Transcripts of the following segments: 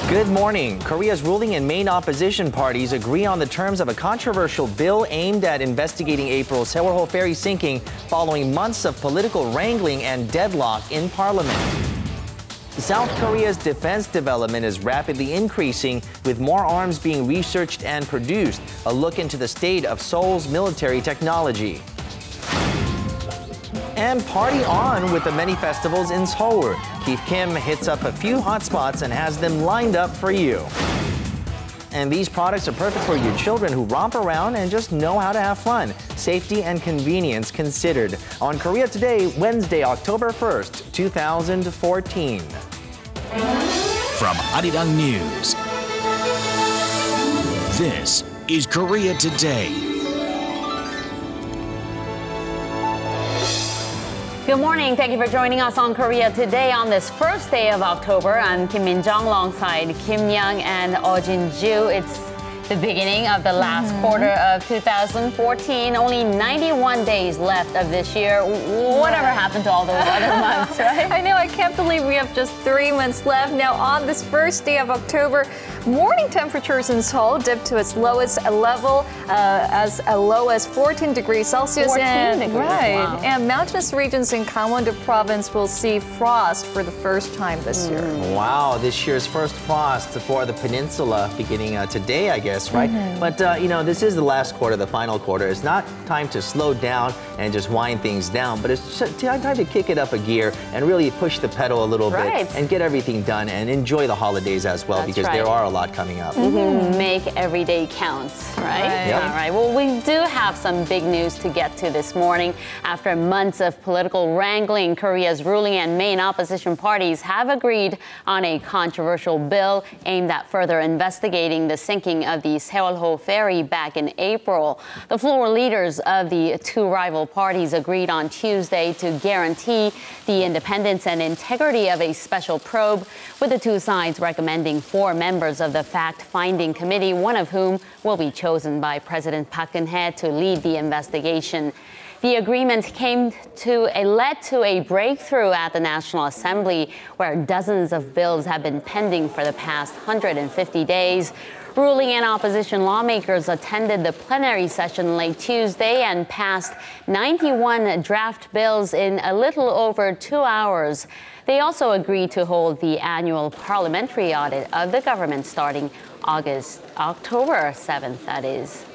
Good morning. Korea's ruling and main opposition parties agree on the terms of a controversial bill aimed at investigating April's Seoul ferry sinking following months of political wrangling and deadlock in parliament. South Korea's defense development is rapidly increasing, with more arms being researched and produced. A look into the state of Seoul's military technology. And party on with the many festivals in Seoul. Keith Kim hits up a few hotspots and has them lined up for you. And these products are perfect for your children who romp around and just know how to have fun. Safety and convenience considered. On Korea Today, Wednesday, October 1st, 2014. From Arirang News, this is Korea Today. Good morning. Thank you for joining us on Korea Today on this first day of October. I'm Kim Min-jung alongside Kim Young and Oh Jin-ju. It's the beginning of the last quarter of 2014. Only 91 days left of this year. Whatever happened to all those other months, right? I know. I can't believe we have just 3 months left. Now, on this first day of October, morning temperatures in Seoul dipped to its lowest level, as low as 14 degrees Celsius. 14 degrees, right. wow. And mountainous regions in Gangwon-do province will see frost for the first time this year. Wow, this year's first frost for the peninsula beginning today, I guess, right? But, you know, this is the last quarter, the final quarter. It's not time to slow down and just wind things down, but it's time to kick it up a gear and really push the pedal a little bit and get everything done and enjoy the holidays as well, because there are a lot coming up. Make every day count, right? Yep. All right. Well, we do have some big news to get to this morning. After months of political wrangling, Korea's ruling and main opposition parties have agreed on a controversial bill aimed at further investigating the sinking of the Seoul ferry back in April. The floor leaders of the two rival parties agreed on Tuesday to guarantee the independence and integrity of a special probe, with the two sides recommending 4 members of the fact-finding committee, one of whom will be chosen by President Park Geun-hye to lead the investigation. The agreement led to a breakthrough at the National Assembly, where dozens of bills have been pending for the past 150 days. Ruling and opposition lawmakers attended the plenary session late Tuesday and passed 91 draft bills in a little over 2 hours. They also agreed to hold the annual parliamentary audit of the government starting October 7th, that is.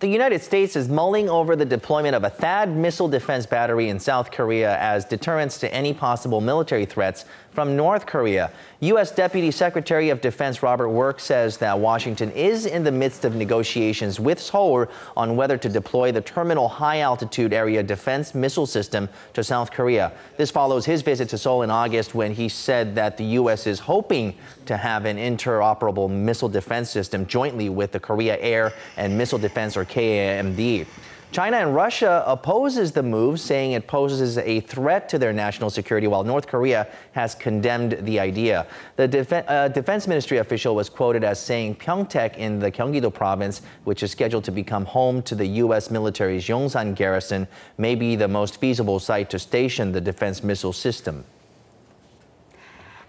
The United States is mulling over the deployment of a THAAD missile defense battery in South Korea as deterrence to any possible military threats from North Korea. U.S. Deputy Secretary of Defense Robert Work says that Washington is in the midst of negotiations with Seoul on whether to deploy the Terminal High Altitude Area Defense Missile System to South Korea. This follows his visit to Seoul in August, when he said that the U.S. is hoping to have an interoperable missile defense system jointly with the Korea Air and Missile Defense, or KAMD. China and Russia opposes the move, saying it poses a threat to their national security, while North Korea has condemned the idea. The Defense Ministry official was quoted as saying Pyeongtaek in the Gyeonggi-do province, which is scheduled to become home to the U.S. military's Yongsan garrison, may be the most feasible site to station the defense missile system.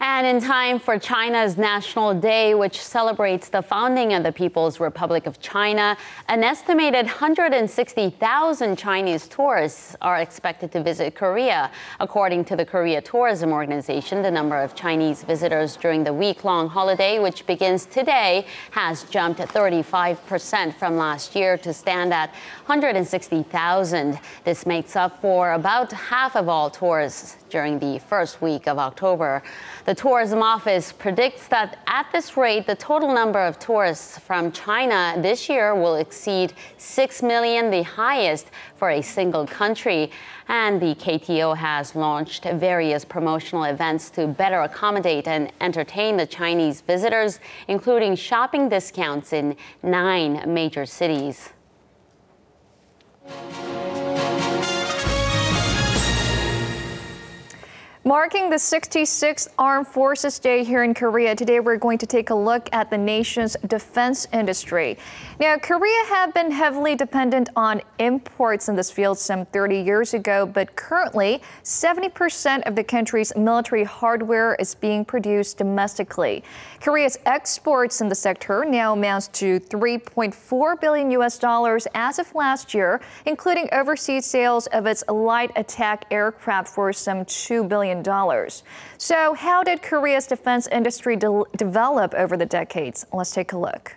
And in time for China's National Day, which celebrates the founding of the People's Republic of China, an estimated 160,000 Chinese tourists are expected to visit Korea. According to the Korea Tourism Organization, the number of Chinese visitors during the week-long holiday, which begins today, has jumped 35% from last year to stand at 160,000. This makes up for about half of all tourists during the first week of October. The Tourism Office predicts that at this rate, the total number of tourists from China this year will exceed 6 million, the highest for a single country. And the KTO has launched various promotional events to better accommodate and entertain the Chinese visitors, including shopping discounts in 9 major cities. Marking the 66th Armed Forces Day here in Korea, today we're going to take a look at the nation's defense industry. Now, Korea had been heavily dependent on imports in this field some 30 years ago, but currently 70% of the country's military hardware is being produced domestically. Korea's exports in the sector now amounts to $3.4 billion as of last year, including overseas sales of its light attack aircraft for some $2 billion. So how did Korea's defense industry develop over the decades? Let's take a look.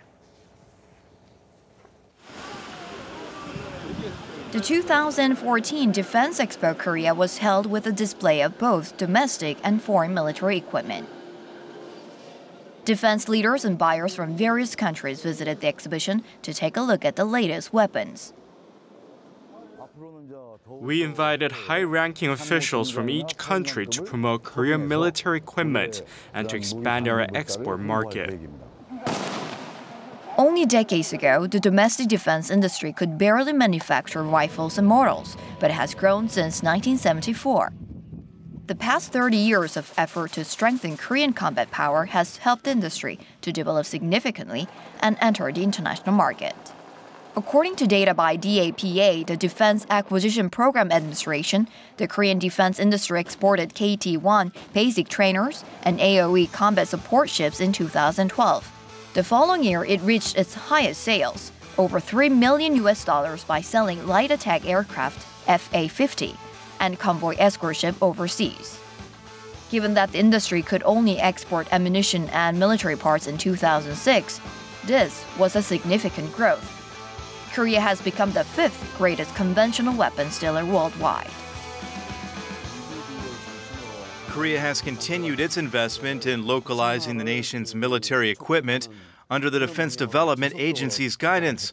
The 2014 Defense Expo Korea was held with a display of both domestic and foreign military equipment. Defense leaders and buyers from various countries visited the exhibition to take a look at the latest weapons. We invited high-ranking officials from each country to promote Korean military equipment and to expand our export market. Only decades ago, the domestic defense industry could barely manufacture rifles and mortars, but it has grown since 1974. The past 30 years of effort to strengthen Korean combat power has helped the industry to develop significantly and enter the international market. According to data by DAPA, the Defense Acquisition Program Administration, the Korean defense industry exported KT-1 basic trainers and AOE combat support ships in 2012. The following year, it reached its highest sales, over $3 million by selling light attack aircraft FA-50 and convoy escort ship overseas. Given that the industry could only export ammunition and military parts in 2006, this was a significant growth. Korea has become the fifth greatest conventional weapons dealer worldwide. Korea has continued its investment in localizing the nation's military equipment under the Defense Development Agency's guidance.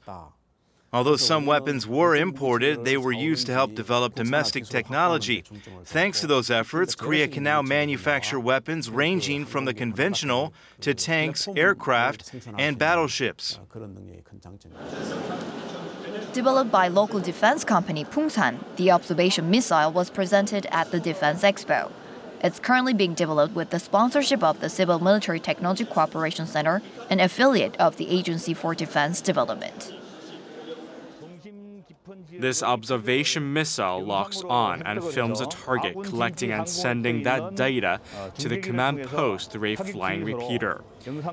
Although some weapons were imported, they were used to help develop domestic technology. Thanks to those efforts, Korea can now manufacture weapons ranging from the conventional to tanks, aircraft, and battleships. Developed by local defense company Pungsan, the observation missile was presented at the Defense Expo. It's currently being developed with the sponsorship of the Civil Military Technology Cooperation Center, an affiliate of the Agency for Defense Development. This observation missile locks on and films a target, collecting and sending that data to the command post through a flying repeater.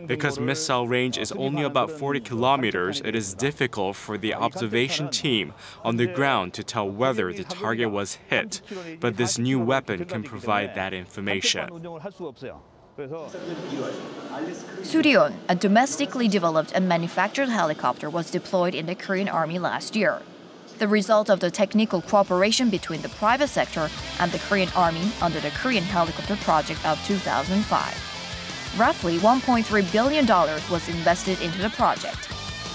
Because missile range is only about 40 kilometers, it is difficult for the observation team on the ground to tell whether the target was hit. But this new weapon can provide that information. Suryeon, a domestically developed and manufactured helicopter, was deployed in the Korean Army last year. The result of the technical cooperation between the private sector and the Korean Army under the Korean Helicopter Project of 2005. Roughly $1.3 billion was invested into the project,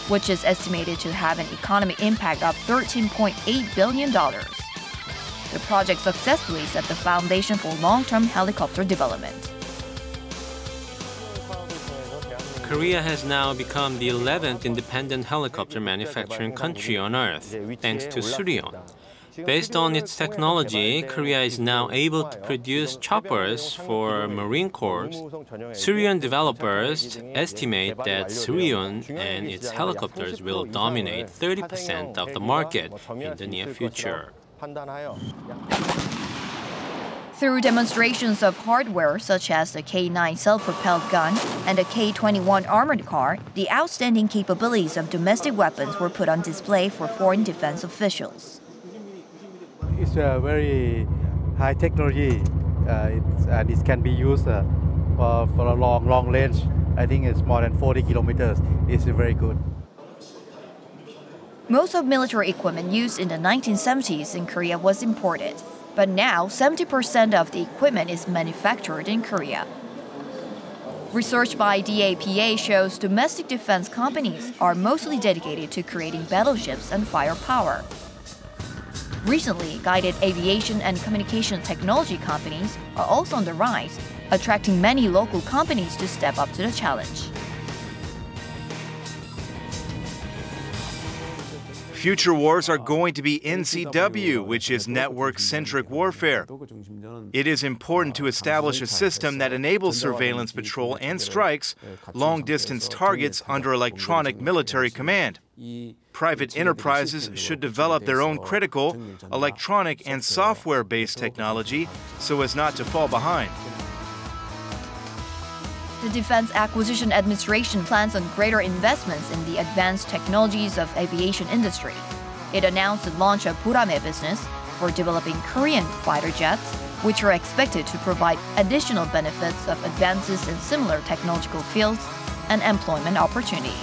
which is estimated to have an economic impact of $13.8 billion. The project successfully set the foundation for long-term helicopter development. Korea has now become the 11th independent helicopter manufacturing country on Earth, thanks to Suryeon. Based on its technology, Korea is now able to produce choppers for Marine Corps. Suryeon developers estimate that Suryeon and its helicopters will dominate 30% of the market in the near future. Through demonstrations of hardware such as the K-9 self-propelled gun and the K-21 armored car, the outstanding capabilities of domestic weapons were put on display for foreign defense officials. It's a very high technology, and it can be used for a long range. I think it's more than 40 kilometers. It's very good. Most of military equipment used in the 1970s in Korea was imported. But now, 70% of the equipment is manufactured in Korea. Research by DAPA shows domestic defense companies are mostly dedicated to creating battleships and firepower. Recently, guided aviation and communication technology companies are also on the rise, attracting many local companies to step up to the challenge. Future wars are going to be NCW, which is network-centric warfare. It is important to establish a system that enables surveillance patrol and strikes long-distance targets under electronic military command. Private enterprises should develop their own critical, electronic, and software-based technology so as not to fall behind. The Defense Acquisition Administration plans on greater investments in the advanced technologies of aviation industry. It announced the launch of Burame business for developing Korean fighter jets, which are expected to provide additional benefits of advances in similar technological fields and employment opportunities.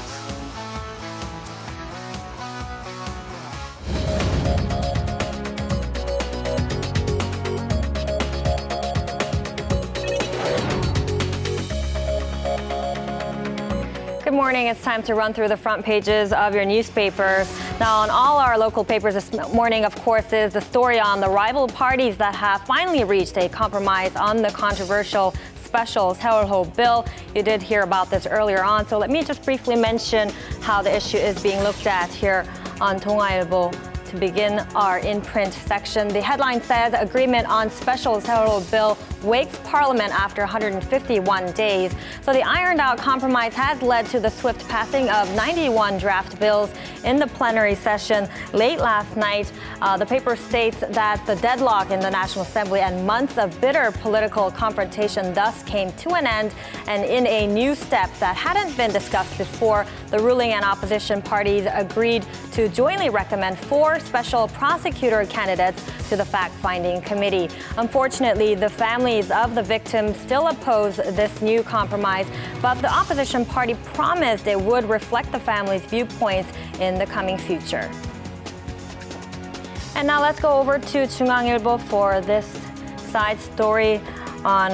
Good morning. It's time to run through the front pages of your newspapers. Now, on all our local papers this morning, of course, is the story on the rival parties that have finally reached a compromise on the controversial special Seoul bill. You did hear about this earlier on, so let me just briefly mention how the issue is being looked at here on 동아일보. To begin our in-print section, the headline says agreement on special Seoul bill wakes Parliament after 151 days. So the ironed-out compromise has led to the swift passing of 91 draft bills in the plenary session late last night. The paper states that the deadlock in the National Assembly and months of bitter political confrontation thus came to an end, and in a new step that hadn't been discussed before, the ruling and opposition parties agreed to jointly recommend 4 special prosecutor candidates to the fact-finding committee. Unfortunately, the families of the victims still oppose this new compromise, but the opposition party promised it would reflect the families' viewpoints in the coming future. And now let's go over to 중앙일보 for this side story on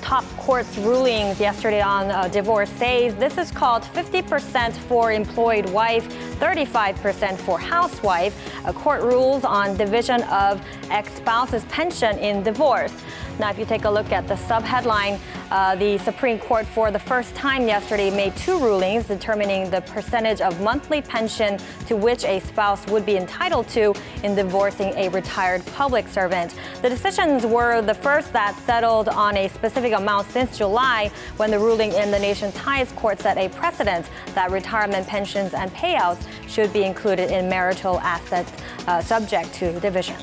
top court's rulings yesterday on divorcees. This is called 50% for employed wife, 35% for housewife. A court rules on division of ex-spouse's pension in divorce. Now, if you take a look at the subheadline, the Supreme Court for the first time yesterday made 2 rulings determining the percentage of monthly pension to which a spouse would be entitled to in divorcing a retired public servant. The decisions were the first that settled on a specific amount since July, when the ruling in the nation's highest court set a precedent that retirement pensions and payouts should be included in marital assets subject to division.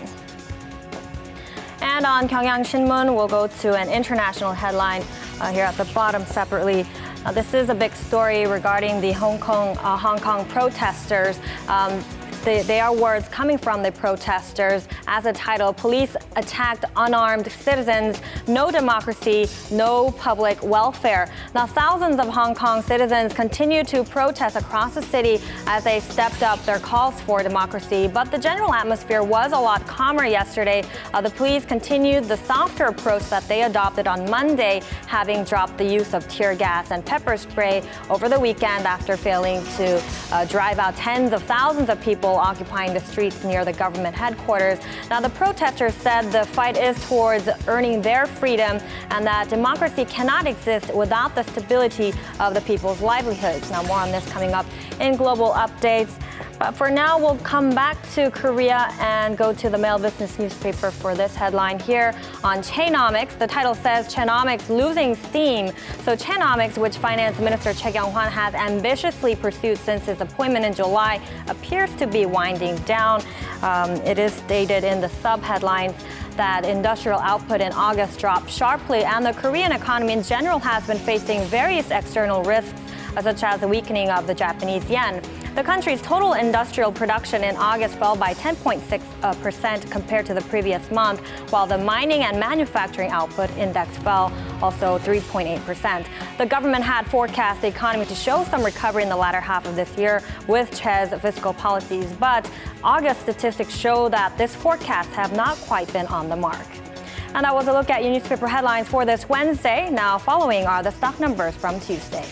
And on 경향신문, we'll go to an international headline here at the bottom separately. This is a big story regarding the Hong Kong protesters. They are words coming from the protesters. As a title, police attacked unarmed citizens, no democracy, no public welfare. Now, thousands of Hong Kong citizens continue to protest across the city as they stepped up their calls for democracy. But the general atmosphere was a lot calmer yesterday. The police continued the softer approach that they adopted on Monday, having dropped the use of tear gas and pepper spray over the weekend after failing to drive out tens of thousands of people occupying the streets near the government headquarters. Now, the protesters said the fight is towards earning their freedom and that democracy cannot exist without the stability of the people's livelihoods. Now, more on this coming up in Global Updates. But for now, we'll come back to Korea and go to the Mail Business newspaper for this headline here on Chainomics. The title says Chainomics losing steam. So Chainomics, which Finance Minister Choi Kyung-hwan has ambitiously pursued since his appointment in July, appears to be winding down. It is stated in the sub-headlines that industrial output in August dropped sharply, and the Korean economy in general has been facing various external risks, such as the weakening of the Japanese yen. The country's total industrial production in August fell by 10.6% compared to the previous month, while the mining and manufacturing output index fell also 3.8%. The government had forecast the economy to show some recovery in the latter half of this year with Che's fiscal policies, but August statistics show that this forecast have not quite been on the mark. And that was a look at your newspaper headlines for this Wednesday. Now following are the stock numbers from Tuesday.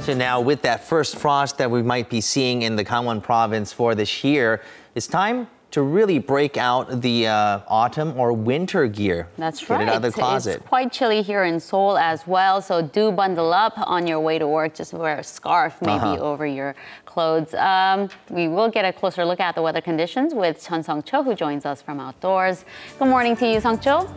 So now with that first frost that we might be seeing in the Gangwon province for this year, it's time to really break out the autumn or winter gear. That's Get right. it out of the closet. It's quite chilly here in Seoul as well, so do bundle up on your way to work. Just wear a scarf maybe over your clothes. We will get a closer look at the weather conditions with Chun Sung-cho, who joins us from outdoors. Good morning to you, Sung-cho.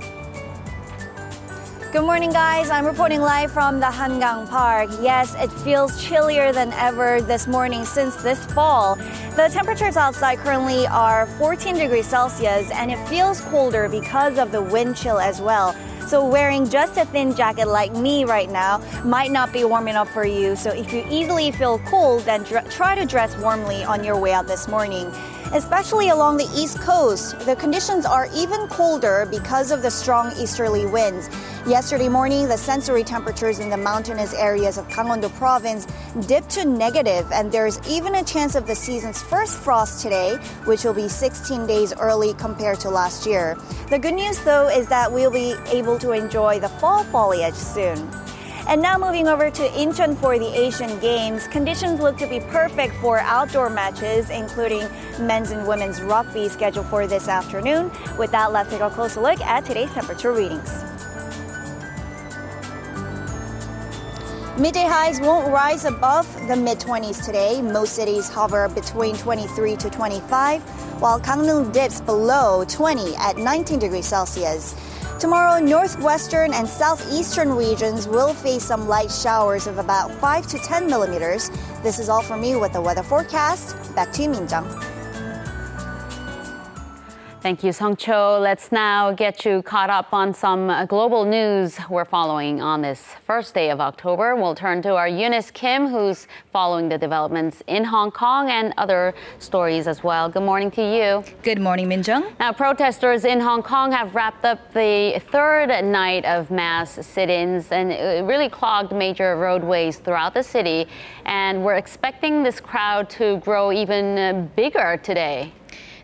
Good morning, guys. I'm reporting live from the Hangang Park. Yes, it feels chillier than ever this morning since this fall. The temperatures outside currently are 14 degrees Celsius, and it feels colder because of the wind chill as well. So wearing just a thin jacket like me right now might not be warm enough for you. So if you easily feel cold, then try to dress warmly on your way out this morning. Especially along the East Coast, the conditions are even colder because of the strong easterly winds. Yesterday morning, the sensory temperatures in the mountainous areas of Gangwon-do province dipped to negative, and there's even a chance of the season's first frost today, which will be 16 days early compared to last year. The good news, though, is that we'll be able to enjoy the fall foliage soon. And now moving over to Incheon for the Asian Games, conditions look to be perfect for outdoor matches, including men's and women's rugby scheduled for this afternoon. With that, let's take a closer look at today's temperature readings. Midday highs won't rise above the mid-20s today. Most cities hover between 23 to 25, while Gangneung dips below 20 at 19 degrees Celsius. Tomorrow, northwestern and southeastern regions will face some light showers of about 5 to 10 millimeters. This is all from me with the weather forecast. Back to you, Min-jung. Thank you, Sung-cho. Let's now get you caught up on some global news we're following on this first day of October. We'll turn to our Eunice Kim, who's following the developments in Hong Kong and other stories as well. Good morning to you. Good morning, Min-jung. Now, protesters in Hong Kong have wrapped up the third night of mass sit-ins, and it really clogged major roadways throughout the city. And we're expecting this crowd to grow even bigger today.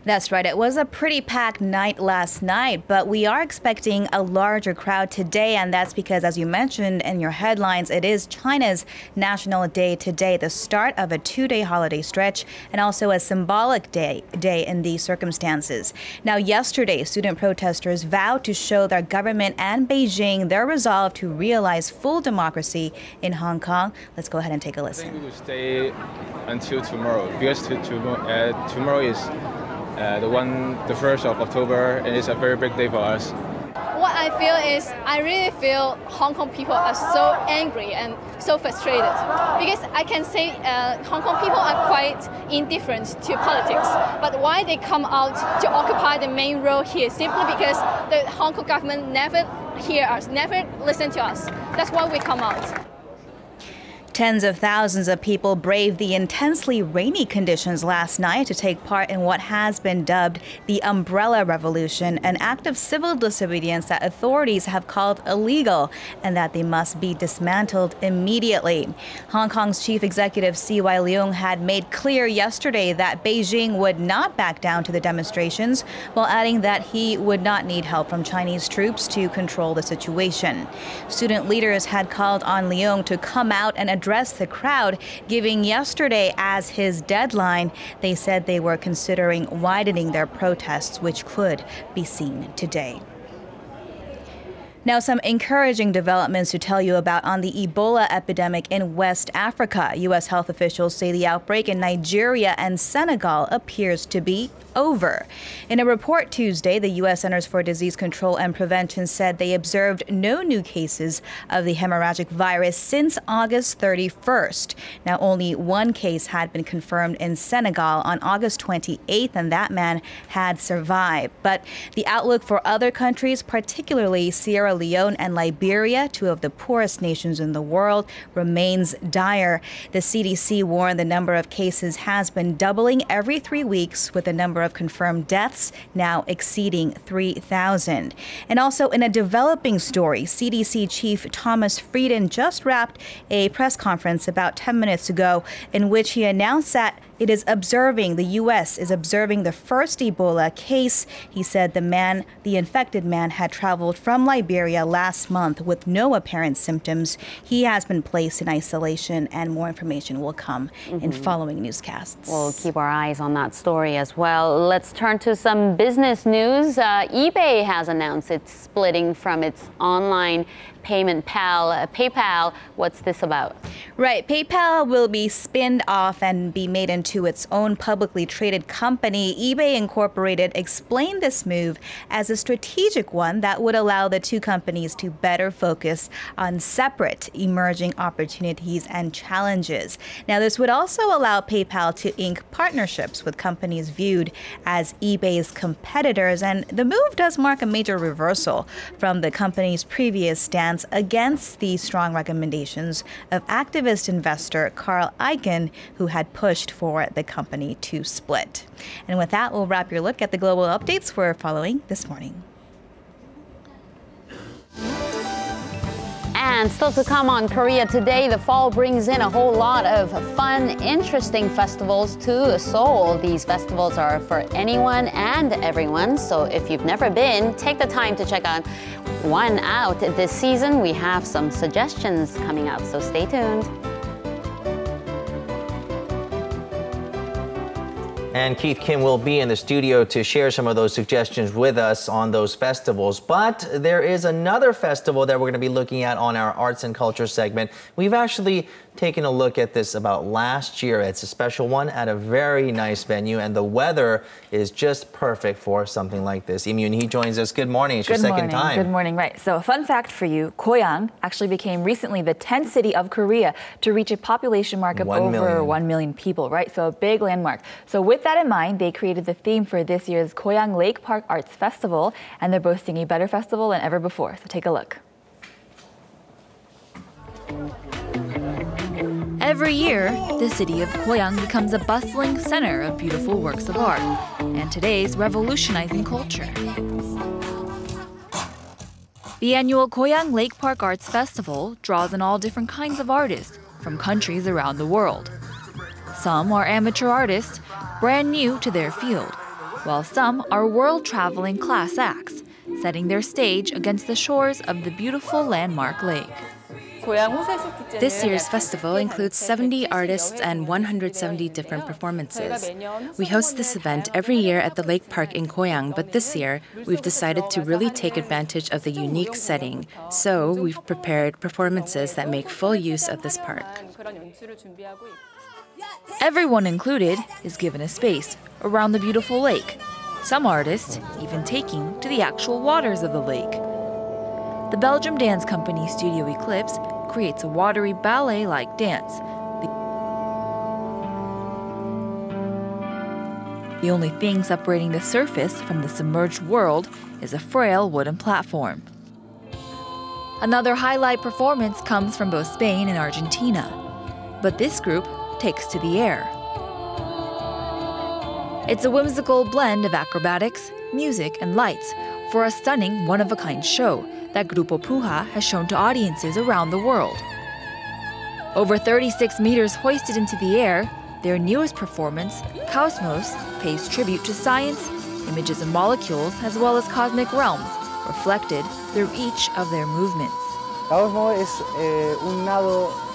That's right. It was a pretty packed night last night, but we are expecting a larger crowd today, and that's because, as you mentioned in your headlines, it is China's National Day today, the start of a two-day holiday stretch, and also a symbolic day in these circumstances. Now, yesterday, student protesters vowed to show their government and Beijing their resolve to realize full democracy in Hong Kong. Let's go ahead and take a listen. I think we will stay until tomorrow, because tomorrow is the 1st of October, and it's a very big day for us. What I feel is I really feel Hong Kong people are so angry and so frustrated, because I can say Hong Kong people are quite indifferent to politics, but why they come out to occupy the main road here simply because the Hong Kong government never hear us, never listen to us. That's why we come out. Tens of thousands of people braved the intensely rainy conditions last night to take part in what has been dubbed the Umbrella Revolution, an act of civil disobedience that authorities have called illegal and that they must be dismantled immediately. Hong Kong's chief executive C.Y. Leung had made clear yesterday that Beijing would not back down to the demonstrations, while adding that he would not need help from Chinese troops to control the situation. Student leaders had called on Leung to come out and address the crowd, giving yesterday as his deadline. They said they were considering widening their protests, which could be seen today. Now, some encouraging developments to tell you about on the Ebola epidemic in West Africa. U.S. health officials say the outbreak in Nigeria and Senegal appears to be over. In a report Tuesday, the U.S. Centers for Disease Control and Prevention said they observed no new cases of the hemorrhagic virus since August 31st. Now, only one case had been confirmed in Senegal on August 28th, and that man had survived. But the outlook for other countries, particularly Sierra Leone and Liberia, two of the poorest nations in the world, remains dire. The CDC warned the number of cases has been doubling every 3 weeks, with the number of confirmed deaths now exceeding 3,000. And also in a developing story, CDC Chief Thomas Frieden just wrapped a press conference about 10 minutes ago in which he announced that the U.S. is observing the first Ebola case. He said the infected man had traveled from Liberia Nigeria last month with no apparent symptoms. He has been placed in isolation, and more information will come in following newscasts. We'll keep our eyes on that story as well. Let's turn to some business news. eBay has announced it's splitting from its online payment pal, PayPal. What's this about? Right. PayPal will be spinned off and be made into its own publicly traded company. eBay Incorporated explained this move as a strategic one that would allow the two companies to better focus on separate emerging opportunities and challenges. Now, this would also allow PayPal to ink partnerships with companies viewed as eBay's competitors. And the move does mark a major reversal from the company's previous stance against the strong recommendations of activist investor Carl Icahn, who had pushed for the company to split. And with that, we'll wrap your look at the global updates we're following this morning. And still to come on Korea Today, the fall brings in a whole lot of fun, interesting festivals to Seoul. These festivals are for anyone and everyone, so if you've never been, take the time to check out one out this season. We have some suggestions coming up, so stay tuned. And Keith Kim will be in the studio to share some of those suggestions with us on those festivals. But there is another festival that we're going to be looking at on our arts and culture segment. We've actually taken a look at this about last year. It's a special one at a very nice venue, and the weather is just perfect for something like this. Im Yoon-hee joins us. Good morning. It's your second time. Good morning. Right. So a fun fact for you, Goyang actually became recently the 10th city of Korea to reach a population mark of over 1 million people, right? So a big landmark. So with that in mind, they created the theme for this year's Goyang Lake Park Arts Festival, and they're boasting a better festival than ever before. So take a look. Every year, the city of Goyang becomes a bustling center of beautiful works of art, and today's revolutionizing culture. The annual Goyang Lake Park Arts Festival draws in all different kinds of artists from countries around the world. Some are amateur artists, brand new to their field, while some are world-traveling class acts, setting their stage against the shores of the beautiful landmark lake. This year's festival includes 70 artists and 170 different performances. We host this event every year at the lake park in Goyang, but this year we've decided to really take advantage of the unique setting. So we've prepared performances that make full use of this park. Everyone included is given a space around the beautiful lake, some artists even taking to the actual waters of the lake. The Belgium dance company Studio Eclipse creates a watery ballet-like dance. The only thing separating the surface from the submerged world is a frail wooden platform. Another highlight performance comes from both Spain and Argentina, but this group takes to the air. It's a whimsical blend of acrobatics, music, and lights for a stunning one-of-a-kind show that Grupo Puja has shown to audiences around the world. Over 36 meters hoisted into the air, their newest performance, Cosmos, pays tribute to science, images of molecules, as well as cosmic realms, reflected through each of their movements.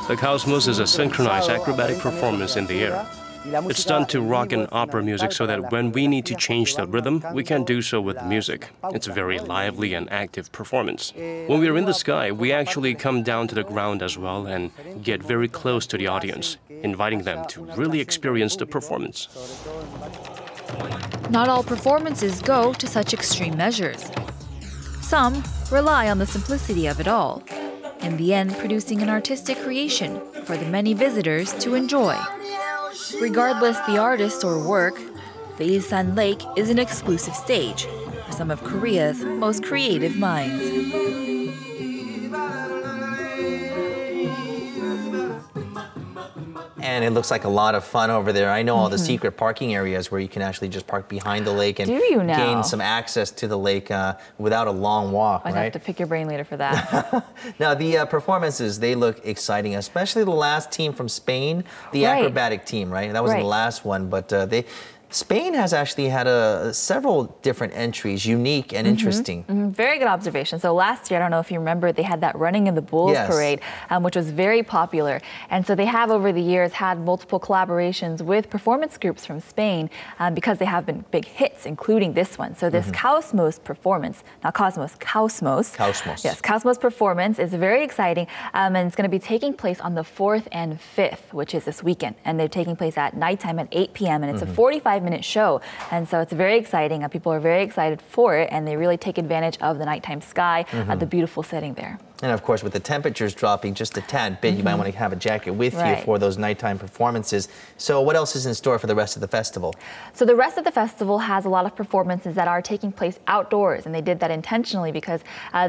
The Cosmos is a synchronized acrobatic performance in the air. It's done to rock and opera music so that when we need to change the rhythm, we can do so with music. It's a very lively and active performance. When we are in the sky, we actually come down to the ground as well and get very close to the audience, inviting them to really experience the performance. Not all performances go to such extreme measures. Some rely on the simplicity of it all, in the end producing an artistic creation for the many visitors to enjoy. Regardless the artist or work, the Ilsan Lake is an exclusive stage for some of Korea's most creative minds. And it looks like a lot of fun over there. I know all the secret parking areas where you can actually just park behind the lake and gain some access to the lake without a long walk, I'd have to pick your brain later for that. Now, the performances, they look exciting, especially the last team from Spain, the acrobatic team, right? That was the last one, but Spain has actually had several different entries, unique and interesting. Very good observation. So last year, I don't know if you remember, they had that Running in the Bulls parade, which was very popular. And so they have over the years had multiple collaborations with performance groups from Spain because they have been big hits, including this one. So this Cosmos performance, not Cosmos, Cosmos. Cosmos. Yes, Cosmos performance is very exciting. And it's going to be taking place on the 4th and 5th, which is this weekend. And they're taking place at nighttime at 8 p.m. And it's a 45-minute show. And so it's very exciting. People are very excited for it. And they really take advantage of the nighttime sky, the beautiful setting there. And of course, with the temperatures dropping just a tad bit, you might want to have a jacket with you for those nighttime performances. So what else is in store for the rest of the festival? So the rest of the festival has a lot of performances that are taking place outdoors. And they did that intentionally because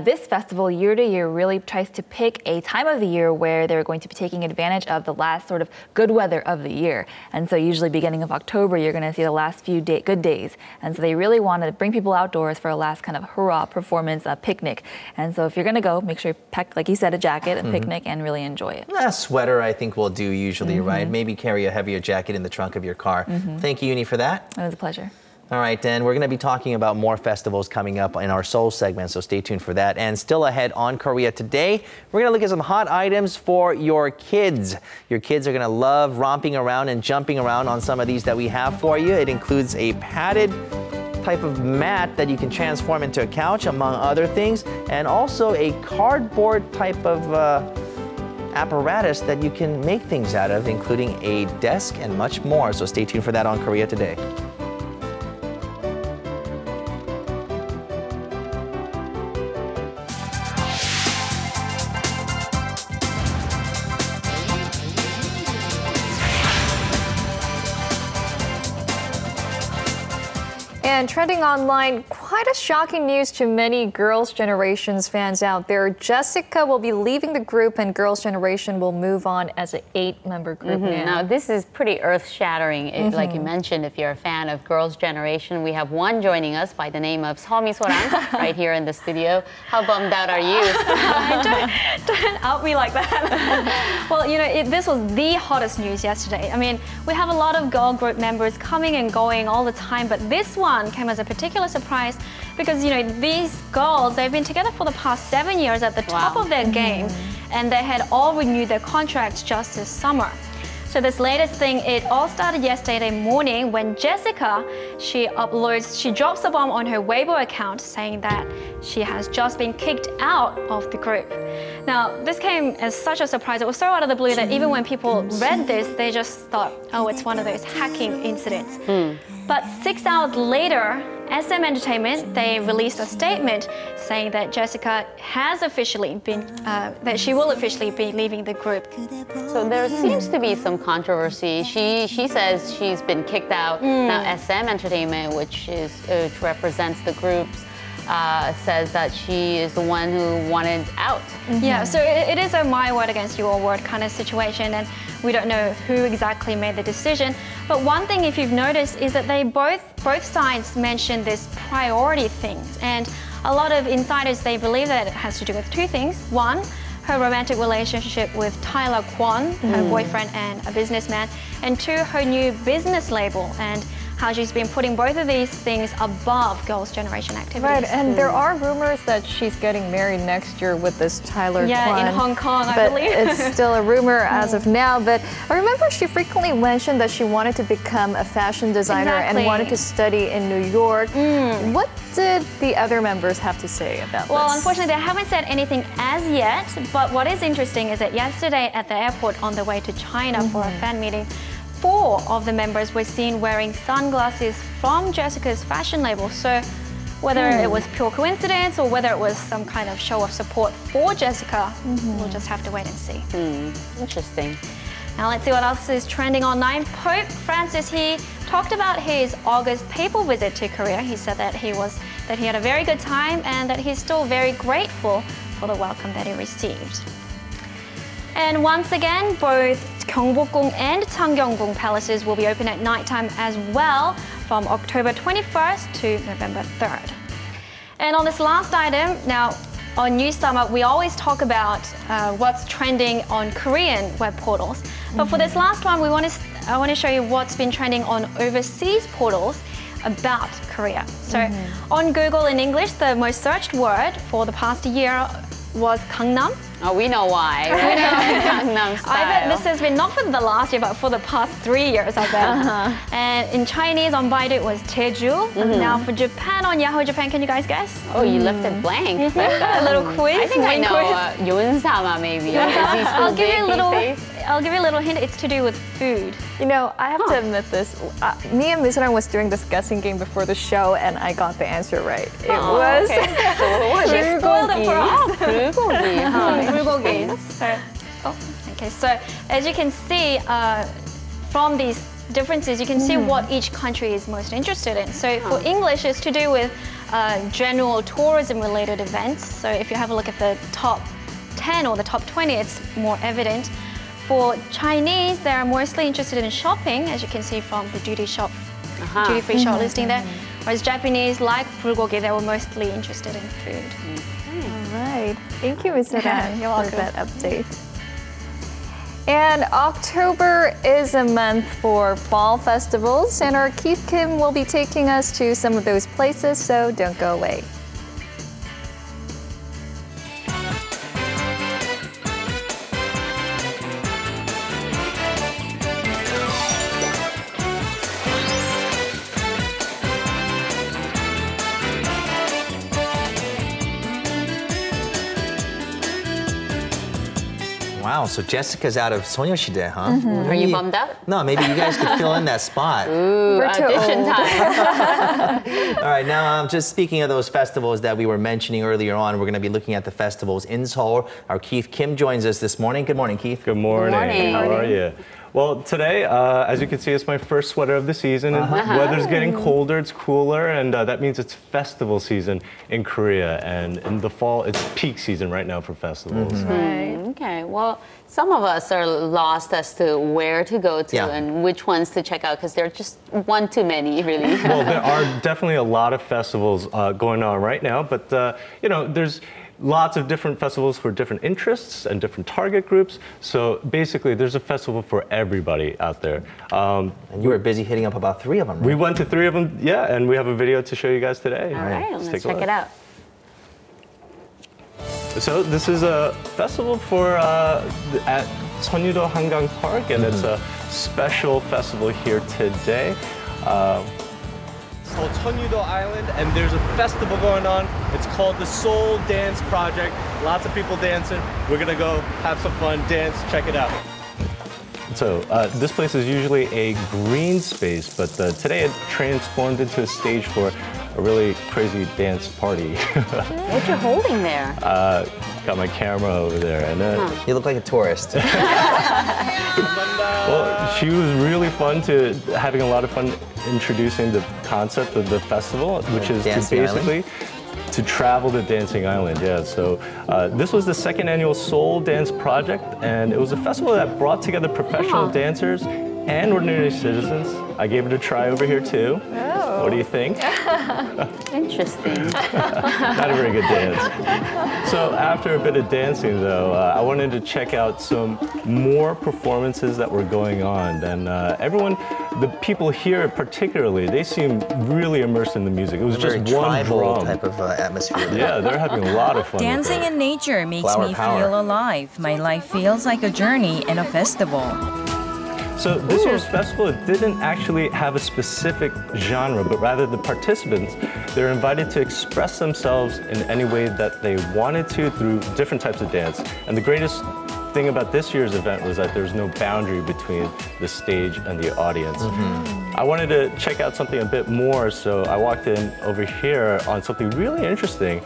this festival year to year really tries to pick a time of the year where they're going to be taking advantage of the last sort of good weather of the year. And so usually beginning of October, you're going to see the last few good days. And so they really want to bring people outdoors for a last kind of hurrah performance, picnic. And so if you're going to go, make sure you pack, like you said, a jacket, a picnic, and really enjoy it. A sweater, I think, will do usually, right? Maybe carry a heavier jacket in the trunk of your car. Thank you, Uni, for that. It was a pleasure. All right, Dan, we're going to be talking about more festivals coming up in our Seoul segment, so stay tuned for that. And still ahead on Korea Today, we're going to look at some hot items for your kids. Your kids are going to love romping around and jumping around on some of these that we have for you. It includes a padded type of mat that you can transform into a couch, among other things, and also a cardboard type of apparatus that you can make things out of, including a desk and much more. So stay tuned for that on Korea Today. And trending online, quite a shocking news to many Girls' Generation's fans out there. Jessica will be leaving the group and Girls' Generation will move on as an 8-member group now. Now, this is pretty earth-shattering. Like you mentioned, if you're a fan of Girls' Generation, we have one joining us by the name of Sorang right here in the studio. How bummed out are you? Don't out me like that. Well, you know, this was the hottest news yesterday. I mean, we have a lot of girl group members coming and going all the time, but this one came as a particular surprise because, you know, these girls, they've been together for the past 7 years at the top of their game, and they had all renewed their contracts just this summer. So this latest thing, it all started yesterday morning when Jessica, she drops a bomb on her Weibo account saying that she has just been kicked out of the group. Now, this came as such a surprise. It was so out of the blue that even when people read this, they just thought, oh, it's one of those hacking incidents. But 6 hours later, SM Entertainment, they released a statement saying that Jessica has officially been, that she will officially be leaving the group. So there seems to be some controversy. She says she's been kicked out. Now SM Entertainment, which represents the groups, says that she is the one who wanted out. Yeah, so it is a my word against your word kind of situation, and we don't know who exactly made the decision. But one thing, if you've noticed, is that they both sides mentioned this priority things, and a lot of insiders, they believe that it has to do with two things. One, her romantic relationship with Tyler Kwon, her boyfriend and a businessman, and two, her new business label, and how she's been putting both of these things above Girls' Generation activities. Right, and there are rumors that she's getting married next year with this Tyler Kwon. Yeah, in Hong Kong, I believe. It's still a rumor as of now, but I remember she frequently mentioned that she wanted to become a fashion designer and wanted to study in New York. What did the other members have to say about this? Well, unfortunately, they haven't said anything as yet, but what is interesting is that yesterday at the airport on the way to China for a fan meeting, 4 of the members were seen wearing sunglasses from Jessica's fashion label. So whether it was pure coincidence or whether it was some kind of show of support for Jessica, we'll just have to wait and see. Interesting. Now let's see what else is trending online. Pope Francis, he talked about his August papal visit to Korea. He said that he had a very good time and that he's still very grateful for the welcome that he received. And once again, both Gyeongbokgung and Changgyeonggung palaces will be open at nighttime as well from October 21st to November 3rd. And on this last item, now on News Summer, we always talk about what's trending on Korean web portals. But for this last one, I want to show you what's been trending on overseas portals about Korea. So on Google in English, the most searched word for the past year was Gangnam. Oh, we know why. We know Gangnam style. I bet this has been not for the last year, but for the past 3 years, I bet. And in Chinese on Baidu it was Jeju. Now for Japan on Yahoo Japan, can you guys guess? Oh, you left it blank. A little quiz. I think I know Yonsama maybe. I'll give you a little hint. It's to do with food. You know, I have to admit this. Me and Miss was doing this guessing game before the show, and I got the answer right. It was. Okay. So what was She it? spoiled it for us. Bulgogi. Okay, so as you can see from these differences, you can see what each country is most interested in. So for English, it's to do with general tourism-related events. So if you have a look at the top 10 or the top 20, it's more evident. For Chinese, they are mostly interested in shopping, as you can see from the duty-free shop listing there. Whereas Japanese, like bulgogi, they were mostly interested in food. All right. Thank you, Ms. Arirang, You're for welcome. that update. And October is a month for fall festivals, and our Keith Kim will be taking us to some of those places, so don't go away. Wow, so Jessica's out of 소녀시대, huh? Are you bummed out? No, maybe you guys could fill in that spot. Ooh, audition time. All right, now just speaking of those festivals that we were mentioning earlier on, we're going to be looking at the festivals in Seoul. Our Keith Kim joins us this morning. Good morning, Keith. Good morning. Good morning. How are you? Well, today, as you can see, it's my first sweater of the season. And weather's getting colder, it's cooler, and that means it's festival season in Korea. And in the fall, it's peak season right now for festivals. Right. Okay. Well, some of us are lost as to where to go to and which ones to check out because there are just one too many, really. Well, there are definitely a lot of festivals going on right now, but you know, there's lots of different festivals for different interests and different target groups. So basically, there's a festival for everybody out there. And you were busy hitting up about 3 of them, right? We went to 3 of them, yeah, and we have a video to show you guys today. All right, let's check it out. So this is a festival for at Seonyu-do Hangang Park, and it's a special festival here today. It's called Seonyu-do Island, and there's a festival going on. It's called the Seoul Dance Project. Lots of people dancing. We're gonna go have some fun, dance, check it out. So this place is usually a green space, but today it transformed into a stage for a really crazy dance party. What you holding there? Got my camera over there, and you look like a tourist. Well, she was really fun having a lot of fun introducing the concept of the festival, which is to travel to Dancing Island. Yeah, so this was the 2nd annual Seoul Dance Project, and it was a festival that brought together professional dancers and ordinary citizens. I gave it a try over here too. Oh. What do you think? Interesting. Not a very good dance. So after a bit of dancing though, I wanted to check out some more performances that were going on. And everyone, the people here particularly, they seem really immersed in the music. It was just one drum type of atmosphere. Yeah, they're having a lot of fun. Dancing in nature makes me feel alive. My life feels like a journey and a festival. So this year's festival didn't actually have a specific genre, but rather the participants, they're invited to express themselves in any way that they wanted to through different types of dance. And the greatest thing about this year's event was that there's no boundary between the stage and the audience. I wanted to check out something a bit more, so I walked in over here on something really interesting.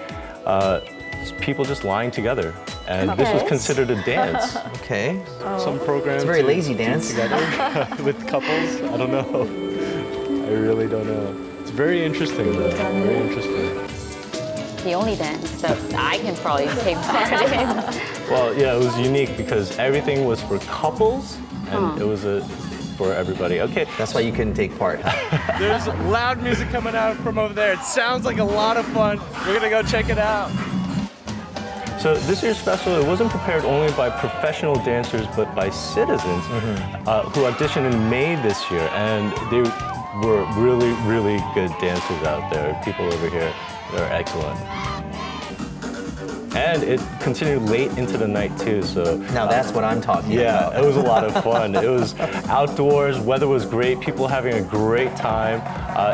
People just lying together. And this was considered a dance. Okay. Some programs. It's a very lazy dance. Together with couples. I don't know. I really don't know. It's very interesting though. Very interesting. The only dance that I can probably take part in. Well, yeah, it was unique because everything was for couples and it was for everybody. Okay. That's why you couldn't take part. There's loud music coming out from over there. It sounds like a lot of fun. We're gonna go check it out. So this year's festival, it wasn't prepared only by professional dancers, but by citizens who auditioned in May this year. And they were really, really good dancers out there. People over here, they're excellent. And it continued late into the night too, so... Now that's what I'm talking about. Yeah, it was a lot of fun. It was outdoors, weather was great, people having a great time.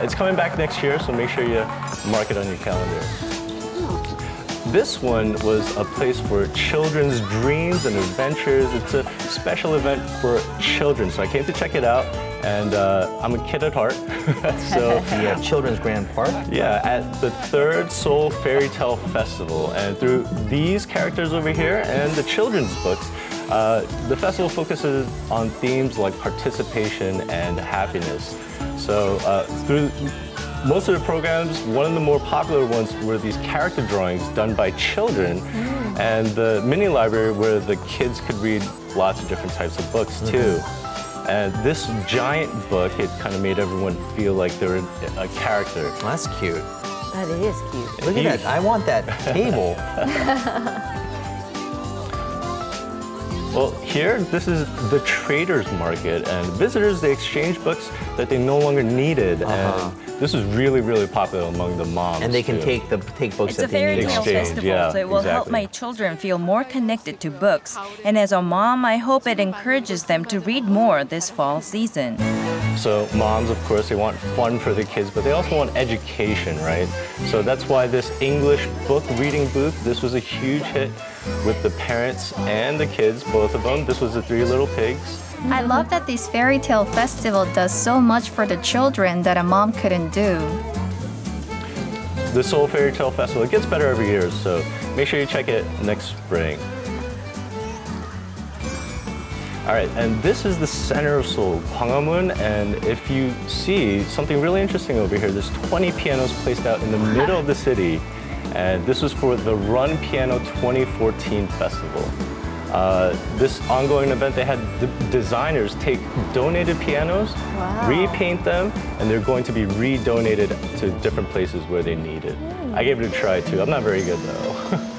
It's coming back next year, so make sure you mark it on your calendar. This one was a place for children's dreams and adventures. It's a special event for children, so I came to check it out. And I'm a kid at heart, so the Children's Grand Park. Yeah, at the 3rd Seoul Fairy Tale Festival, and through these characters over here and the children's books, the festival focuses on themes like participation and happiness. So through most of the programs, one of the more popular ones were these character drawings done by children, and the mini library where the kids could read lots of different types of books too. And this giant book, it kind of made everyone feel like they're a character. That's cute. That is cute. Look at that. I want that table. Well, here, this is the traders market, and visitors, they exchange books that they no longer needed. And this is really, really popular among the moms. And they can take books that they need. It's a fairy tale festival, so it will help my children feel more connected to books. And as a mom, I hope it encourages them to read more this fall season. So moms, of course, they want fun for the kids, but they also want education, right? So that's why this English book reading booth, this was a huge hit with the parents and the kids, both of them. This was the 3 Little Pigs. I love that this fairy tale festival does so much for the children that a mom couldn't do. The Seoul Fairy Tale Festival, it gets better every year, so make sure you check it next spring. All right, and this is the center of Seoul, Gwanghwamun, and if you see something really interesting over here, there's 20 pianos placed out in the middle of the city, and this was for the Run Piano 2014 festival. This ongoing event, they had the designers take donated pianos, repaint them, and they're going to be re-donated to different places where they need it. I gave it a try too. I'm not very good though.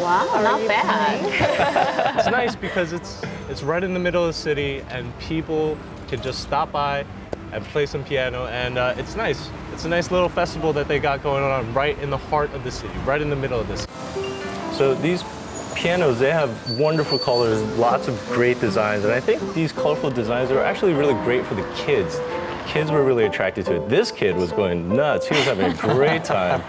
Wow, not bad. It's nice because it's right in the middle of the city and people can just stop by and play some piano, and it's nice. It's a nice little festival that they got going on right in the heart of the city, right in the middle of this. So these pianos, they have wonderful colors, lots of great designs, and I think these colorful designs are actually really great for the kids. Kids were really attracted to it. This kid was going nuts. He was having a great time.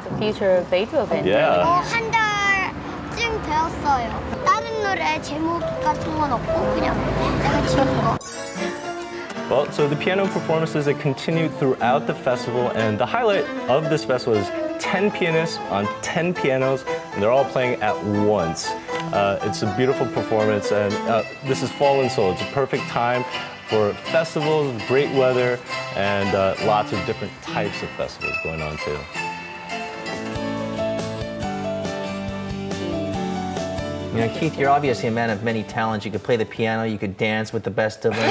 The future of Beethoven. Yeah. 한 달쯤 배웠어요. 다른 노래 제목 같은 건 없고 그냥 내가 치는 거. Well, so the piano performances, they continued throughout the festival, and the highlight of this festival is 10 pianists on 10 pianos, and they're all playing at once. It's a beautiful performance, and this is fall in Seoul. It's a perfect time for festivals, great weather, and lots of different types of festivals going on too. You know, Keith, you're obviously a man of many talents. You could play the piano, you could dance with the best of them.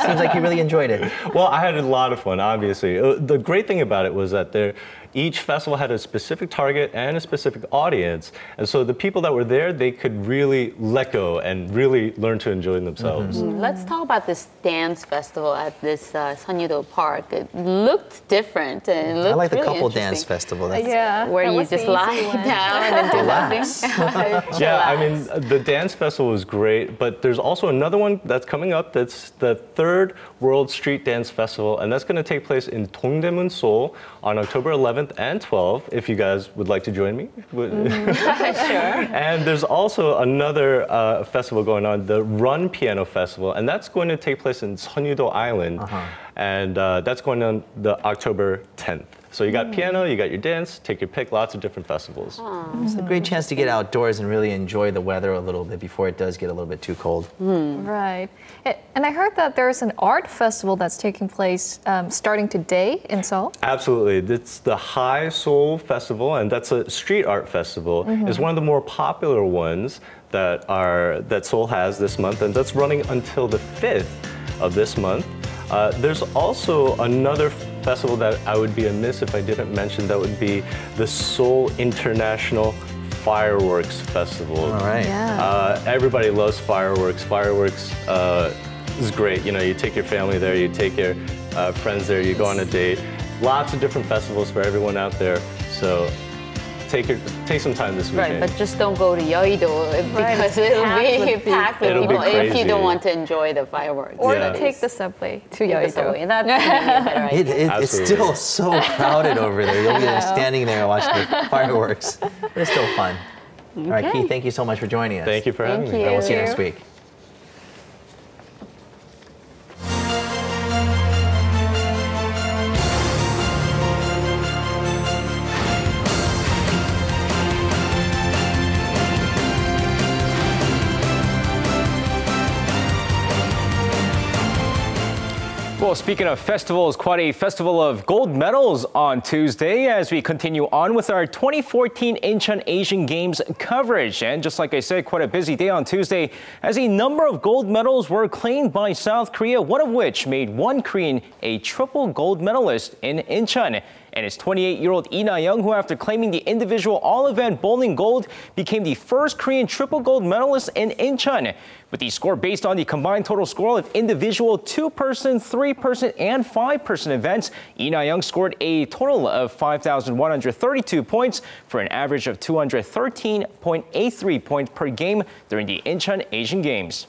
Seems like you really enjoyed it. Well, I had a lot of fun, obviously. The great thing about it was that each festival had a specific target and a specific audience. And so the people that were there, they could really let go and really learn to enjoy themselves. Let's talk about this dance festival at this Seonyu-do Park. It looked different. And it looked I like the really couple dance festival. That's where you just lie down and do nothing. Yeah, I mean, the dance festival was great, but there's also another one that's coming up. That's the 3rd World Street Dance Festival, and that's going to take place in Dongdaemun, Seoul on October 11th and 12th, if you guys would like to join me. Sure. And there's also another festival going on, the Run Piano Festival, and that's going to take place in Seonyu-do Island, and that's going on the October 10th. So you got piano, you got your dance, take your pick, lots of different festivals. It's a great chance to get outdoors and really enjoy the weather a little bit before it does get a little bit too cold. Right. And I heard that there's an art festival that's taking place starting today in Seoul. Absolutely. It's the High Seoul Festival, and that's a street art festival. It's one of the more popular ones that Seoul has this month, and that's running until the 5th of this month. There's also another festival that I would be amiss if I didn't mention, that would be the Seoul International Fireworks Festival. All right. Yeah. Everybody loves fireworks. Fireworks is great. You know, you take your family there, you take your friends there, you go on a date. Lots of different festivals for everyone out there. So take some time this weekend. Right, but just don't go to Yeouido because it'll be packed with people if you don't want to enjoy the fireworks. Or take the subway to Yeouido. That's a better idea. It's still so crowded over there. You'll be standing there watching the fireworks. But it's still fun. All right, Keith, thank you so much for joining us. Thank you for having me. We'll see you next week. Well, speaking of festivals, quite a festival of gold medals on Tuesday as we continue on with our 2014 Incheon Asian Games coverage. And just like I said, quite a busy day on Tuesday as a number of gold medals were claimed by South Korea, one of which made one Korean a triple gold medalist in Incheon. And it's 28-year-old Lee Na-young, who after claiming the individual all-event bowling gold, became the first Korean triple gold medalist in Incheon. With the score based on the combined total score of individual 2-person, 3-person, and 5-person events, Lee Na-young scored a total of 5,132 points for an average of 213.83 points per game during the Incheon Asian Games.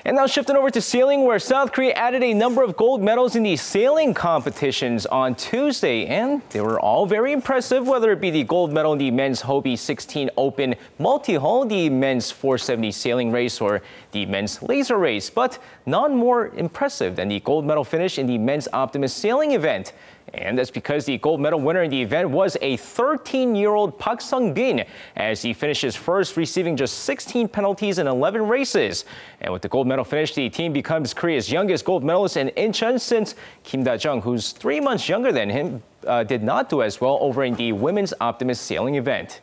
And now shifting over to sailing, where South Korea added a number of gold medals in the sailing competitions on Tuesday. And they were all very impressive, whether it be the gold medal in the men's Hobie 16 Open multi-hull, the men's 470 sailing race, or the men's laser race. But none more impressive than the gold medal finish in the men's Optimus sailing event. And that's because the gold medal winner in the event was a 13-year-old Park Sung-bin, as he finishes first, receiving just 16 penalties in 11 races. And with the gold medal finish, the team becomes Korea's youngest gold medalist in Incheon since Kim Da-jung, who's 3 months younger than him, did not do as well over in the women's Optimus sailing event.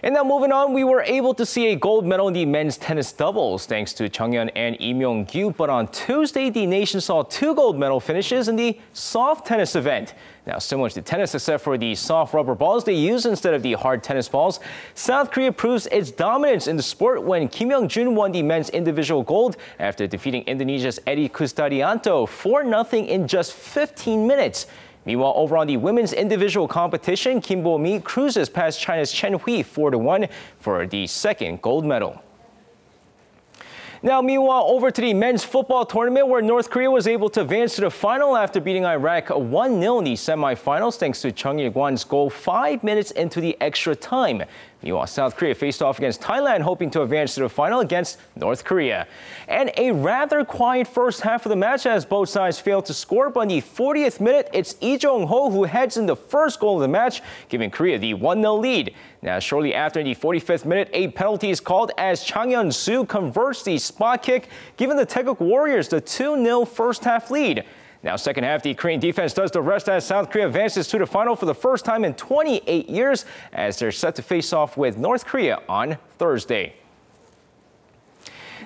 And now moving on, we were able to see a gold medal in the men's tennis doubles thanks to Jeongyeon and Lee Myung-gyu. But on Tuesday, the nation saw 2 gold medal finishes in the soft tennis event. Now, similar to tennis, except for the soft rubber balls they use instead of the hard tennis balls, South Korea proves its dominance in the sport when Kim Young-jun won the men's individual gold after defeating Indonesia's Edi Kustadianto 4-0 in just 15 minutes. Meanwhile, over on the women's individual competition, Kim Bo-mi cruises past China's Chen Hui 4-1 for the second gold medal. Now, meanwhile, over to the men's football tournament, where North Korea was able to advance to the final after beating Iraq 1-0 in the semifinals thanks to Chung Il-kwan's goal 5 minutes into the extra time. Meanwhile, South Korea faced off against Thailand, hoping to advance to the final against North Korea. And a rather quiet first half of the match as both sides failed to score, but in the 40th minute, it's Lee Jong-ho who heads in the first goal of the match, giving Korea the 1-0 lead. Now, shortly after, in the 45th minute, a penalty is called as Chang Hyun-soo converts the spot kick, giving the Taeguk Warriors the 2-0 first half lead. Now, second half, the Korean defense does the rest as South Korea advances to the final for the first time in 28 years as they're set to face off with North Korea on Thursday.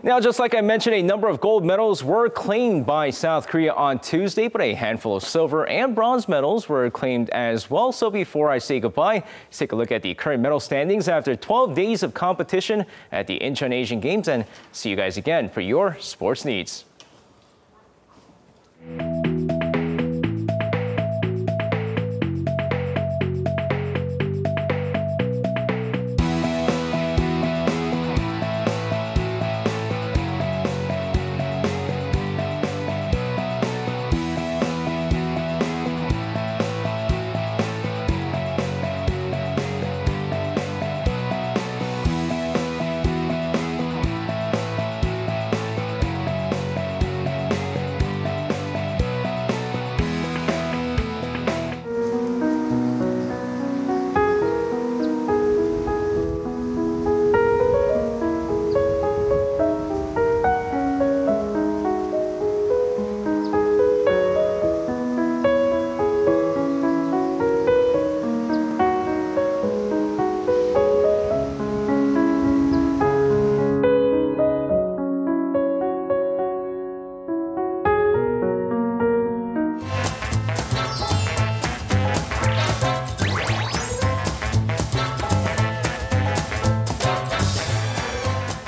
Now, just like I mentioned, a number of gold medals were claimed by South Korea on Tuesday, but a handful of silver and bronze medals were claimed as well. So before I say goodbye, let's take a look at the current medal standings after 12 days of competition at the Incheon Asian Games, and see you guys again for your sports needs.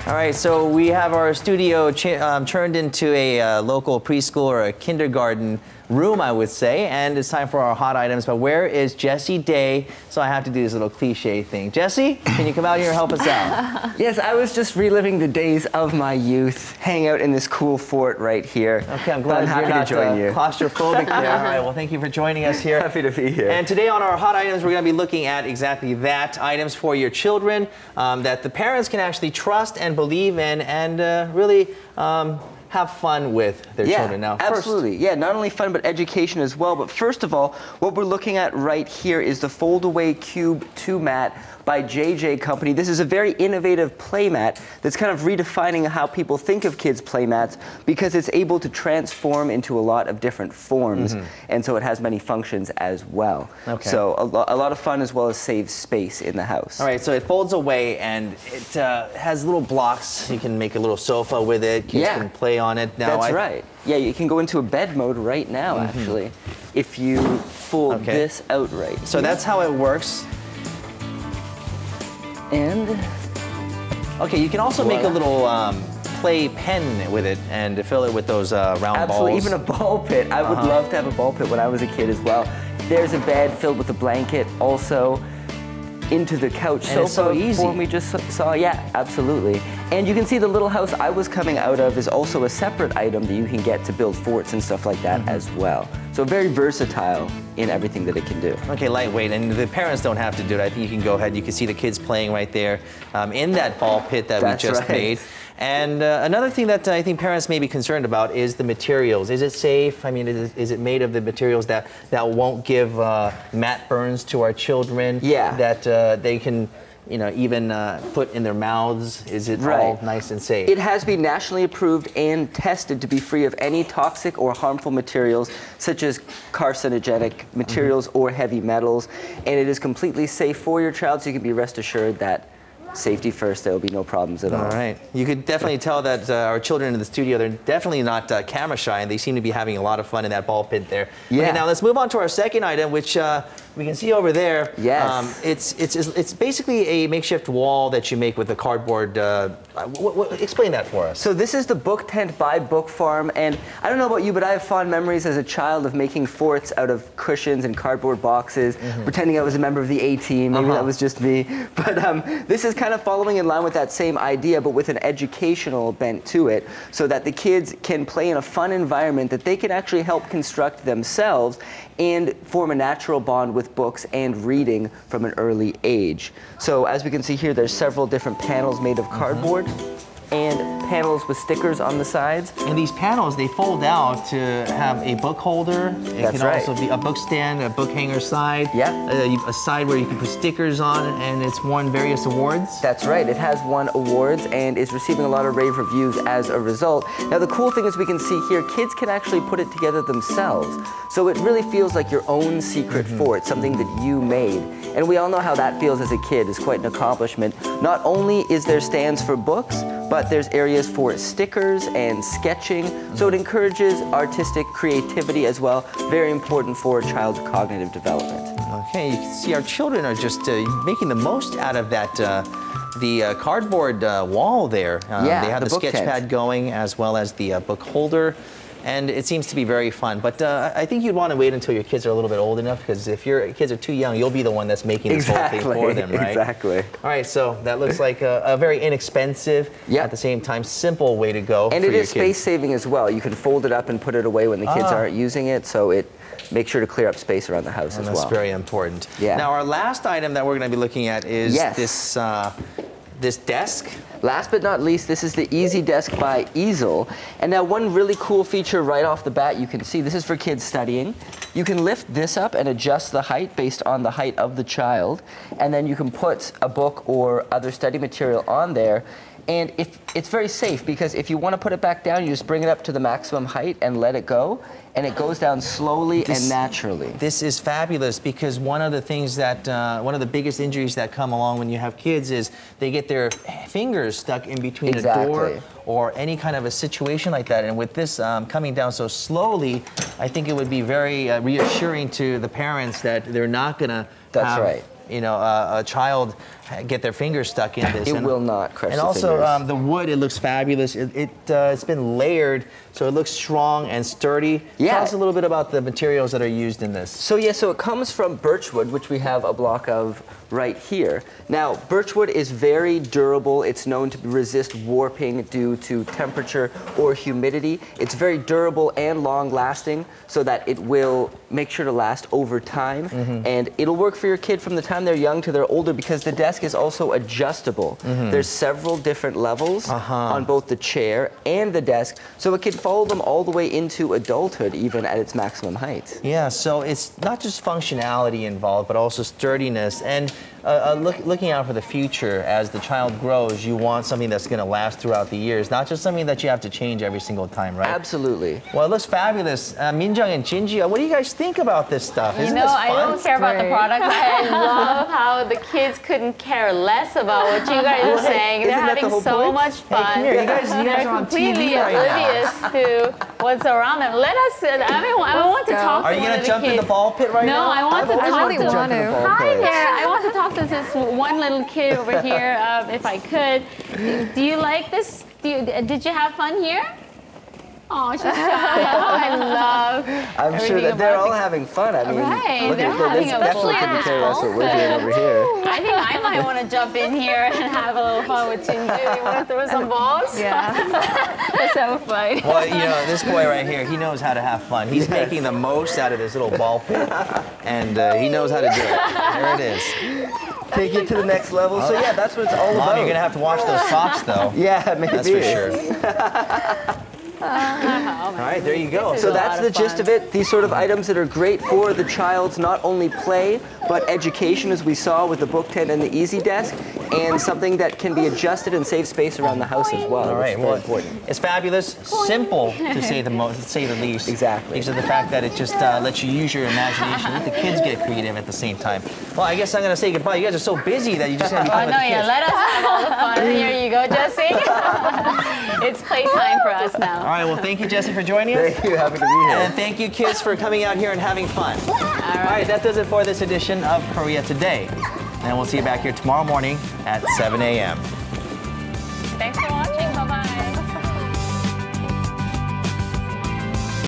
All right, so we have our studio turned into a local preschool or a kindergarten room, I would say, and it's time for our hot items. But where is Jessie Day? So I have to do this little cliche thing. Jessie, can you come out here and help us out? Yes, I was just reliving the days of my youth, hang out in this cool fort right here. Okay, I'm glad you're not to join you. Claustrophobic there. All right, well, thank you for joining us here. Happy to be here. And today on our hot items, we're going to be looking at exactly that, items for your children that the parents can actually trust and believe in and really have fun with their children. Now, absolutely. Yeah, not only fun, but education as well. But first of all, what we're looking at right here is the Fold-Away Cube 2 mat by JJ Company. This is a very innovative play mat that's kind of redefining how people think of kids' play mats because it's able to transform into a lot of different forms. And so it has many functions as well. Okay. So a lot of fun as well as saves space in the house. All right, so it folds away and it has little blocks. You can make a little sofa with it. Kids can play on it. Now, that's right. Yeah, you can go into a bed mode right now, actually, if you fold this out right. So that's how it works. And okay, you can also make a little play pen with it and fill it with those round balls. Even a ball pit. I would love to have a ball pit when I was a kid as well. There's a bed filled with a blanket, also into the couch sofa. It's so easy. Form we just saw. Yeah, absolutely. And you can see the little house I was coming out of is also a separate item that you can get to build forts and stuff like that as well. So very versatile in everything that it can do. Okay, lightweight, and the parents don't have to do it. I think you can go ahead. You can see the kids playing right there in that ball pit that we just made. And another thing that I think parents may be concerned about is the materials. Is it safe? I mean, is it made of the materials that won't give mat burns to our children? Yeah. That they can, you know, even put in their mouths? Is it all nice and safe? It has been nationally approved and tested to be free of any toxic or harmful materials such as carcinogenic materials or heavy metals. And it is completely safe for your child, so you can be rest assured that safety first, there will be no problems at all. All right. You could definitely tell that our children in the studio, they're definitely not camera shy, and they seem to be having a lot of fun in that ball pit there. Yeah. Okay, now let's move on to our second item, which we can see over there. Yes. It's basically a makeshift wall that you make with a cardboard. Explain that for us. So this is the book tent by Book Farm, and I don't know about you, but I have fond memories as a child of making forts out of cushions and cardboard boxes, pretending I was a member of the A-team. Maybe that was just me. But this is kind of following in line with that same idea, but with an educational bent to it, so that the kids can play in a fun environment that they can actually help construct themselves and form a natural bond with books and reading from an early age. So as we can see here, there's several different panels made of cardboard and panels with stickers on the sides. And these panels, they fold out to have a book holder. It can also be a book stand, a book hanger side. A side where you can put stickers on, and it's won various awards. That's right. It has won awards and is receiving a lot of rave reviews as a result. Now the cool thing is we can see here, kids can actually put it together themselves. So it really feels like your own secret fort, something that you made. And we all know how that feels as a kid. It's quite an accomplishment. Not only is there stands for books, but there's areas for stickers and sketching. So it encourages artistic creativity as well. Very important for a child's cognitive development. Okay, you can see our children are just making the most out of that the cardboard wall there. They have the sketch pad going as well as the book holder. And it seems to be very fun. But I think you'd want to wait until your kids are a little bit old enough, because if your kids are too young, you'll be the one that's making this whole thing for them, right? Exactly. All right, so that looks like a very inexpensive, at the same time, simple way to go and for it your is space saving as well. You can fold it up and put it away when the kids aren't using it, so it makes sure to clear up space around the house as well. That's very important. Yeah. Now, our last item that we're going to be looking at is this desk. Last but not least, this is the Easy Desk by Easel. And now one really cool feature right off the bat, you can see this is for kids studying. You can lift this up and adjust the height based on the height of the child. And then you can put a book or other study material on there. And it's very safe, because if you want to put it back down, you just bring it up to the maximum height and let it go. And it goes down slowly and naturally. This is fabulous, because one of the things that, one of the biggest injuries that come along when you have kids is they get their fingers stuck in between a door or any kind of a situation like that. And with this coming down so slowly, I think it would be very reassuring to the parents that they're not going to a child get their fingers stuck in this. It will not crush and the also fingers. the wood, it looks fabulous. It's been layered, so it looks strong and sturdy. Yeah. Tell us a little bit about the materials that are used in this. So it comes from birchwood, which we have a block of right here. Now, birchwood is very durable. It's known to resist warping due to temperature or humidity. It's very durable and long-lasting, so that it will make sure to last over time. And it'll work for your kid from the time they're young to they're older, because the desk is also adjustable. There's several different levels on both the chair and the desk, so it can follow them all the way into adulthood, even at its maximum height. Yeah, so it's not just functionality involved, but also sturdiness. And looking out for the future, as the child grows, you want something that's going to last throughout the years, not just something that you have to change every single time, right? Absolutely. Well, it looks fabulous. Minjung and Jinji, what do you guys think about this stuff? Isn't this fun? I don't care about the product. I love how the kids couldn't care less about what you guys are saying. They're having so much fun. Hey, come here. You guys They're are on completely TV right oblivious to what's around them. Let us. I want to talk to one of the kids. Are you going to jump in the ball pit right now? No, I want to talk to jump in the ball Hi pit. there. I want to talk to this one little kid over here, if I could. Do you like this? Did you have fun here? Oh, she's shy. I love. I'm sure that they're all having fun. I mean, look they're at having this. a Definitely couldn't care less what we're doing over here. I think I might want to jump in here and have a little fun with Jinju. You want to throw some balls? Yeah. Let's have a fight. Well, this boy right here, he knows how to have fun. He's making the most out of this little ball pit, and he knows how to do it. There it is. Take it to the next level. So yeah, that's what it's all about. Mom, you're going to have to wash those socks, though. Yeah, maybe. That's for sure. All right, there you go. So that's the gist of it. These sort of items that are great for the child's not only play, but education, as we saw with the book tent and the Easy Desk, and something that can be adjusted and save space around the house as well. All right, well, important. It's fabulous, simple to say the least. Exactly. Because of the fact that it just lets you use your imagination. Let the kids get creative at the same time. Well, I guess I'm going to say goodbye. You guys are so busy that you just have to come with the kids. Let us have all the fun. Here you go, Jesse. It's playtime for us now. All right, well, thank you, Jesse, for joining us. Thank you, happy to be here. And thank you, kids, for coming out here and having fun. All right, that does it for this edition of Korea Today. And we'll see you back here tomorrow morning at 7 a.m. Thanks for watching.